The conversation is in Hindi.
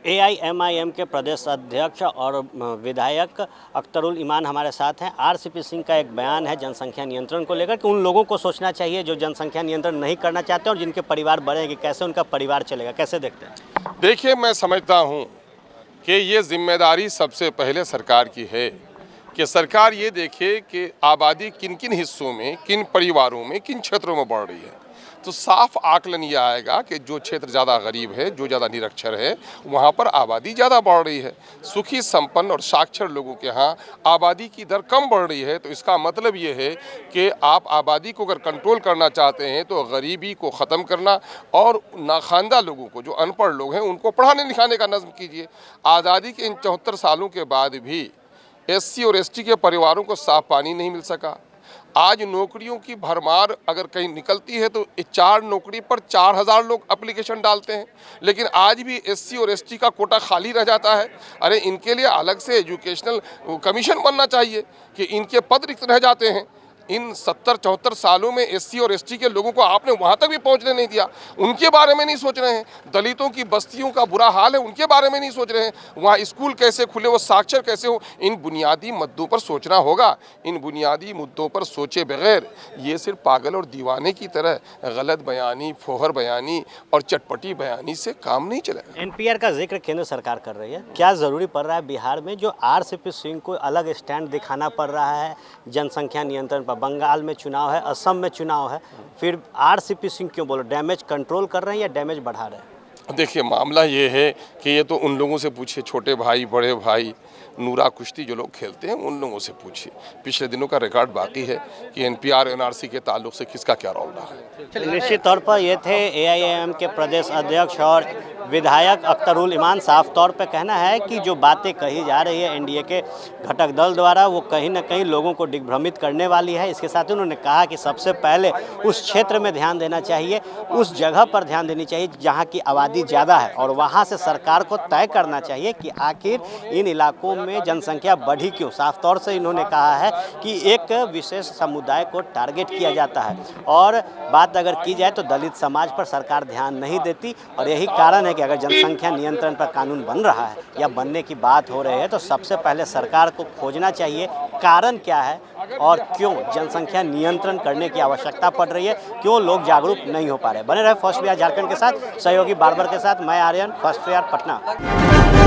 एआईएमआईएम के प्रदेश अध्यक्ष और विधायक अख्तरुल ईमान हमारे साथ हैं। आरसीपी सिंह का एक बयान है जनसंख्या नियंत्रण को लेकर कि उन लोगों को सोचना चाहिए जो जनसंख्या नियंत्रण नहीं करना चाहते और जिनके परिवार बढ़ेंगे, कैसे उनका परिवार चलेगा, कैसे देखते हैं? देखिए, मैं समझता हूँ कि ये जिम्मेदारी सबसे पहले सरकार की है कि सरकार ये देखे कि आबादी किन किन हिस्सों में, किन परिवारों में, किन क्षेत्रों में बढ़ रही है। तो साफ आकलन ये आएगा कि जो क्षेत्र ज़्यादा गरीब है, जो ज़्यादा निरक्षर है, वहाँ पर आबादी ज़्यादा बढ़ रही है। सुखी, संपन्न और साक्षर लोगों के यहाँ आबादी की दर कम बढ़ रही है। तो इसका मतलब ये है कि आप आबादी को अगर कंट्रोल करना चाहते हैं तो गरीबी को ख़त्म करना और नाखानदा लोगों को, जो अनपढ़ लोग हैं, उनको पढ़ाने लिखाने का नज़्म कीजिए। आज़ादी के इन 74 सालों के बाद भी एससी और एसटी के परिवारों को साफ पानी नहीं मिल सका। आज नौकरियों की भरमार अगर कहीं निकलती है तो 4 नौकरी पर 4000 लोग एप्लीकेशन डालते हैं, लेकिन आज भी एससी और एसटी का कोटा खाली रह जाता है। अरे इनके लिए अलग से एजुकेशनल कमीशन बनना चाहिए कि इनके पद रिक्त रह जाते हैं। इन 70-74 सालों में एससी और एसटी के लोगों को आपने वहाँ तक भी पहुँचने नहीं दिया। उनके बारे में नहीं सोच रहे हैं। दलितों की बस्तियों का बुरा हाल है, उनके बारे में नहीं सोच रहे हैं। वहाँ स्कूल कैसे खुले, वो साक्षर कैसे हो, इन बुनियादी मुद्दों पर सोचना होगा। इन बुनियादी मुद्दों पर सोचे बगैर ये सिर्फ पागल और दीवाने की तरह गलत बयानी, फोहर बयानी और चटपटी बयानी से काम नहीं चलेगा। एनपीआर का जिक्र केंद्र सरकार कर रही है, क्या ज़रूरी पड़ रहा है बिहार में जो आरसीपी सिंह को अलग स्टैंड दिखाना पड़ रहा है जनसंख्या नियंत्रण पर? बंगाल में चुनाव है, असम में चुनाव है, फिर आरसीपी सिंह क्यों बोलो? डैमेज कंट्रोल कर रहे हैं या डैमेज बढ़ा रहे हैं? देखिए, मामला ये है कि ये तो उन लोगों से पूछिए, छोटे भाई, बड़े भाई, नूरा कुश्ती जो लोग खेलते हैं उन लोगों से पूछिए। पिछले दिनों का रिकॉर्ड बाकी है कि एनपीआर एनआरसी के ताल्लुक से किसका क्या रोल रहा है। निश्चित तौर पर ये थे एआईएमआईएम के प्रदेश अध्यक्ष और विधायक अख्तरुल ईमान। साफ तौर पर कहना है कि जो बातें कही जा रही है एनडीए के घटक दल द्वारा वो कहीं ना कहीं लोगों को दिग्भ्रमित करने वाली है। इसके साथ ही उन्होंने कहा कि सबसे पहले उस क्षेत्र में ध्यान देना चाहिए, उस जगह पर ध्यान देनी चाहिए जहाँ की आबादी ज़्यादा है और वहाँ से सरकार को तय करना चाहिए कि आखिर इन इलाकों में जनसंख्या बढ़ी क्यों। साफ तौर से इन्होंने कहा है कि एक विशेष समुदाय को टारगेट किया जाता है और बात अगर की जाए तो दलित समाज पर सरकार ध्यान नहीं देती और यही कारण है कि अगर जनसंख्या नियंत्रण पर कानून बन रहा है या बनने की बात हो रही है तो सबसे पहले सरकार को खोजना चाहिए कारण क्या है और क्यों जनसंख्या नियंत्रण करने की आवश्यकता पड़ रही है, क्यों लोग जागरूक नहीं हो पा रहे। बने रहे फर्स्ट बिहार झारखंड के साथ, सहयोगी बारबर के साथ, मैं आर्यन, फर्स्ट बिहार पटना।